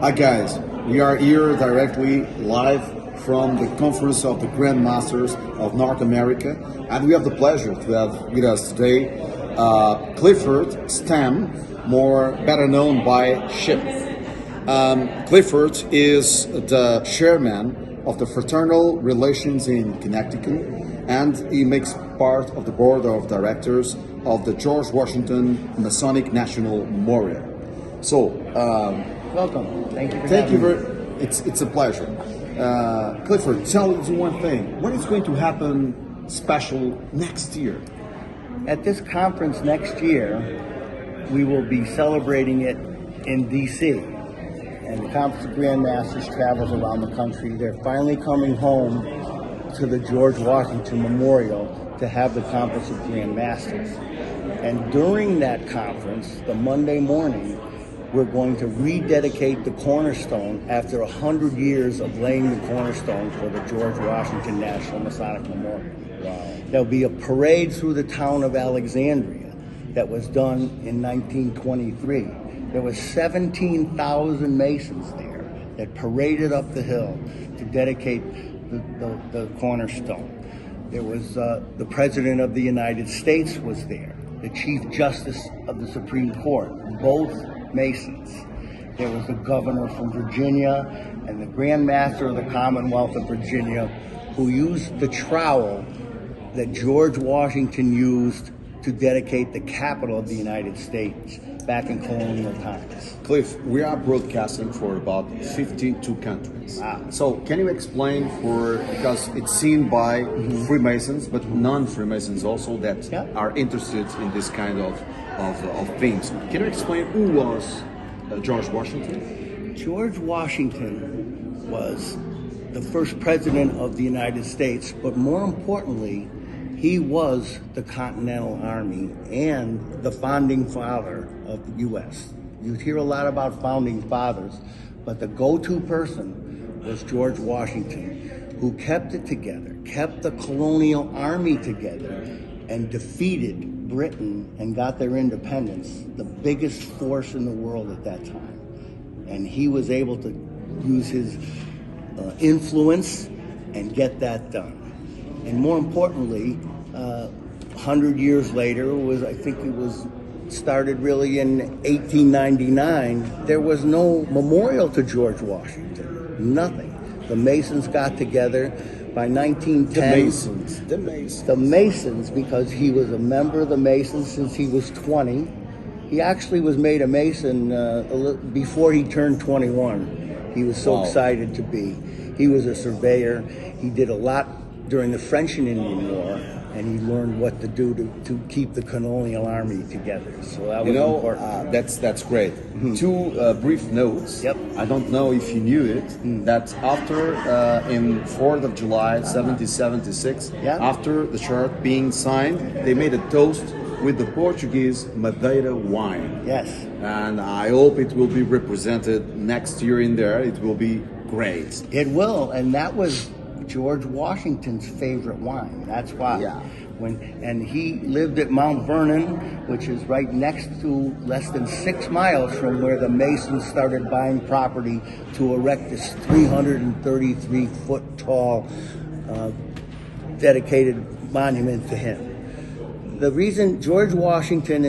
Hi guys, we are here directly live from the Conference of the Grand Masters of North America, and we have the pleasure to have with us today Clifford Stamm, more better known by Ship. Clifford is the chairman of the Fraternal Relations in Connecticut, and he makes part of the board of directors of the George Washington Masonic National Memorial. So, welcome. Thank you for thank you having me. It's a pleasure. Clifford, tell us one thing. What is going to happen special next year? At this conference next year, we will be celebrating it in D.C. And the Conference of Grand Masters travels around the country. They're finally coming home to the George Washington Memorial to have the Conference of Grand Masters. And during that conference, the Monday morning, we're going to rededicate the cornerstone after 100 years of laying the cornerstone for the George Washington National Masonic Memorial. Wow. There'll be a parade through the town of Alexandria that was done in 1923. There was 17,000 Masons there that paraded up the hill to dedicate the cornerstone. There was the President of the United States was there, the Chief Justice of the Supreme Court, both Masons. There was the governor from Virginia and the Grand Master of the Commonwealth of Virginia, who used the trowel that George Washington used to dedicate the capital of the United States back in colonial times. Cliff, we are broadcasting for about 52 countries. Wow. So can you explain because it's seen by Freemasons, but non-Freemasons also that are interested in this kind of things. Can you explain who was George Washington? George Washington was the first president of the United States, but more importantly, he was the Continental Army and the founding father of the U.S. You'd hear a lot about founding fathers, but the go-to person was George Washington, who kept it together, kept the colonial army together, and defeated Britain and got their independence, the biggest force in the world at that time. And he was able to use his influence and get that done. And more importantly, 100 years later, I think it was started really in 1899, there was no memorial to George Washington, nothing. The Masons got together by 1910. The Masons, because he was a member of the Masons since he was 20. He actually was made a Mason before he turned 21. He was so excited to be. He was a surveyor. He did a lot during the French and Indian War, and he learned what to do to keep the colonial army together. So that was important. That's great. Two brief notes. Yep. I don't know if you knew it, that after in 4th of July 1776, after the chart being signed, they made a toast with the Portuguese Madeira wine. Yes. And I hope it will be represented next year in there. It will be great. It will, and that was George Washington's favorite wine. That's why. Yeah. And he lived at Mount Vernon, which is right next to, less than 6 miles from where the Masons started buying property to erect this 333-foot tall dedicated monument to him. The reason George Washington,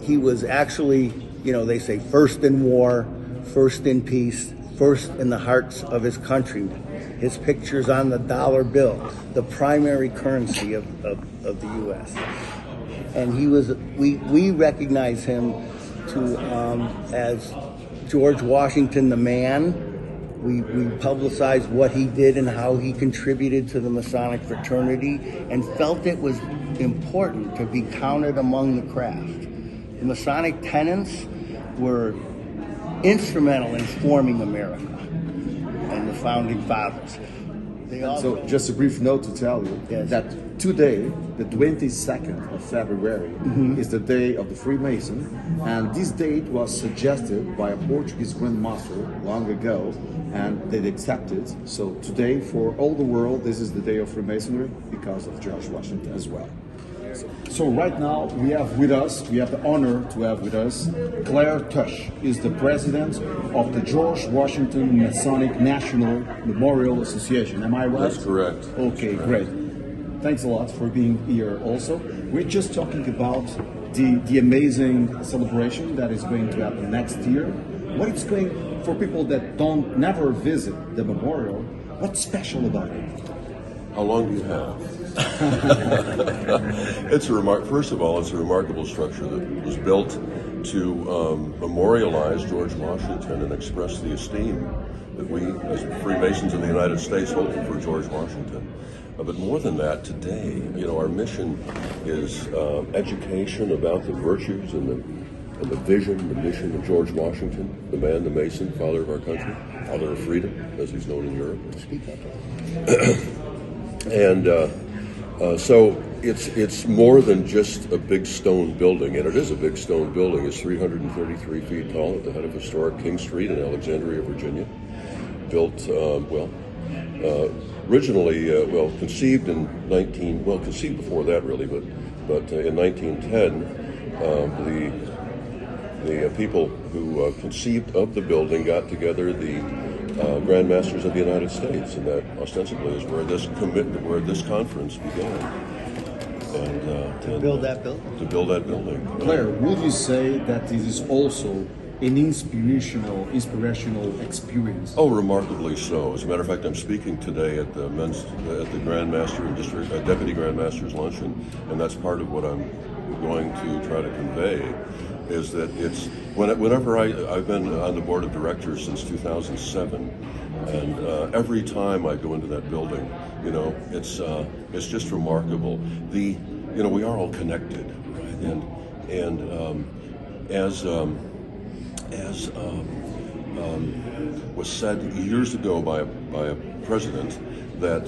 he was actually, they say first in war, first in peace, first in the hearts of his country. His picture's on the dollar bill, the primary currency of the U.S. And we recognize him as George Washington the man. We publicized what he did and how he contributed to the Masonic fraternity, and felt it was important to be counted among the craft. The Masonic tenets were instrumental in forming America and the founding fathers. So just a brief note to tell you that today, the 22nd of February, is the day of the Freemason, and this date was suggested by a Portuguese Grand Master long ago, and they accepted. So today, for all the world, this is the day of Freemasonry because of George Washington as well. So right now we have the honor to have with us Tusch, is the president of the George Washington Masonic National Memorial Association. Am I right? That's correct. Okay, great. Thanks a lot for being here also. We're just talking about the amazing celebration that is going to happen next year. What it's going, for people that never visit the memorial, what's special about it? How long do you have? First of all, it's a remarkable structure that was built to memorialize George Washington and express the esteem that we, as Freemasons in the United States, hold for George Washington. But more than that, today, our mission is education about the virtues and the vision, the mission of George Washington, the man, the Mason, father of our country, father of freedom, as he's known in Europe. And so it's more than just a big stone building, and it is a big stone building. It's 333 feet tall at the head of historic King Street in Alexandria, Virginia. Built, originally, conceived conceived before that really, but in 1910, the people who conceived of the building got together, the Grand Masters of the United States, and that ostensibly is where this conference began. And To build that building? To build that building. Claire, would you say that this is also an inspirational experience? Oh, remarkably so. As a matter of fact, I'm speaking today at the Grand Master and Deputy Grand Master's luncheon, and that's part of what I'm going to try to convey. Is that whenever I've been on the board of directors since 2007, and every time I go into that building, it's just remarkable. We are all connected, right? And as was said years ago by a president, that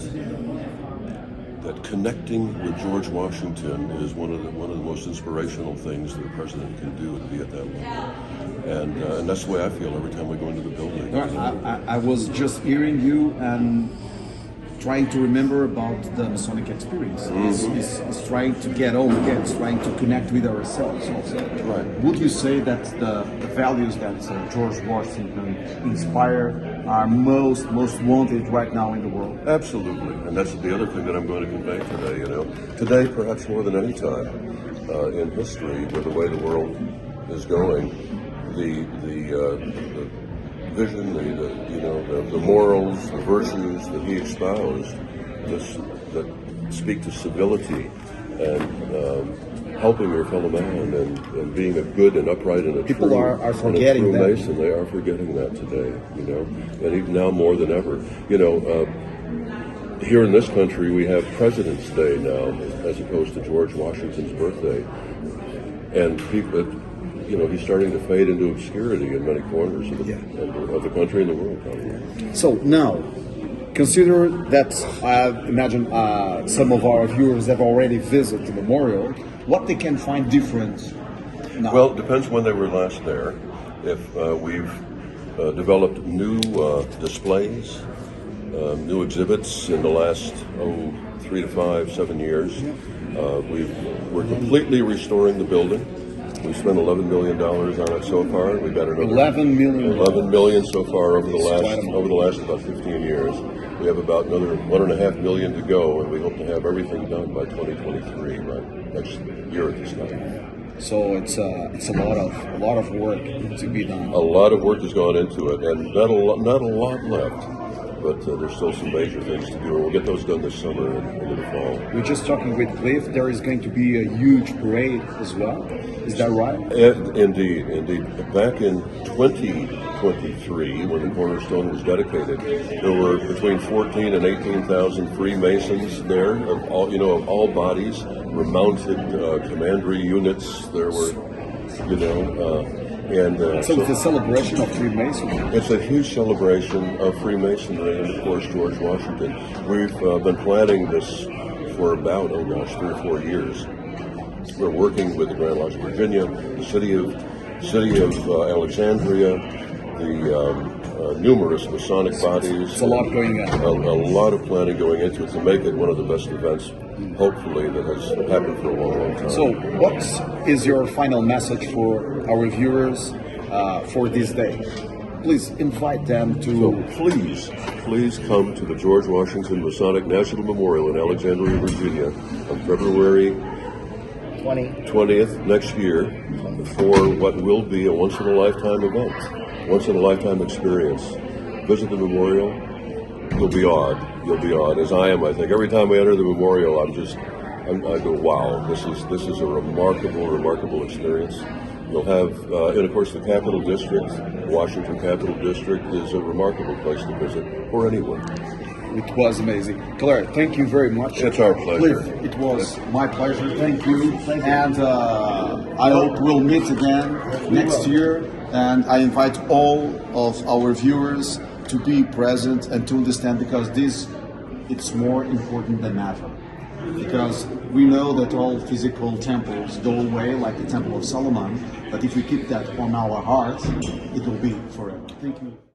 connecting with George Washington is one of the most inspirational things that a president can do, to be at that level. And that's the way I feel every time we go into the building. I was just hearing you and trying to remember about the Masonic experience. It's trying to get home again. It's trying to connect with ourselves also. Right. Would you say that the values that George Washington inspired are most wanted right now in the world? Absolutely, and that's the other thing that I'm going to convey today. Today perhaps more than any time in history, with the way the world is going, the vision, the morals, the virtues that he espoused, that speak to civility and helping your fellow man and being a good and upright and a People true, are forgetting and a true that. Mason. They are forgetting that today, and even now more than ever. Here in this country, we have President's Day now, as opposed to George Washington's birthday, and people. He's starting to fade into obscurity in many corners of the country and the world, probably. So now, consider that I imagine some of our viewers have already visited the memorial. What they can find different now? Well, it depends when they were last there. If we've developed new displays, new exhibits in the last 3 to 5, 7 years. We're completely restoring the building. We spent $11 million on it so far. We've got another $11 million so far over the last about 15 years. We have about another $1.5 million to go, and we hope to have everything done by 2023, right? Next year at this time. So it's a lot of work to be done. A lot of work has gone into it, and not a lot left. But there's still some major things to do, and we'll get those done this summer and into the fall. We're just talking with Cliff. There is going to be a huge parade as well. Is that right? Indeed. Back in 2023, when the cornerstone was dedicated, there were between 14 and 18,000 Freemasons there of all bodies, were mounted commandery units. There were, So it's a celebration of Freemasonry. It's a huge celebration of Freemasonry and, of course, George Washington. We've been planning this for about, 3 or 4 years. We're working with the Grand Lodge of Virginia, the city of Alexandria, the numerous Masonic bodies. It's a lot going on. A lot of planning going into it to make it one of the best events, hopefully, that has happened for a long, long time. So, what is your final message for our viewers for this day? Please invite them to. So please come to the George Washington Masonic National Memorial in Alexandria, Virginia on February 20th next year for what will be a once-in-a-lifetime event, once-in-a-lifetime experience. Visit the memorial. You'll be awed. You'll be awed, as I am, I think. Every time I enter the memorial, I go, wow, this is a remarkable experience. You'll have, and of course, the Capital District, Washington Capital District, is a remarkable place to visit for anyone. It was amazing. Claire, thank you very much. It's our pleasure. Cliff, it was my pleasure. Thank you. And I hope we'll meet again next year. And I invite all of our viewers to be present and to understand, because it's more important than ever. Because we know that all physical temples go away, like the Temple of Solomon, but if we keep that on our hearts, it will be forever. Thank you.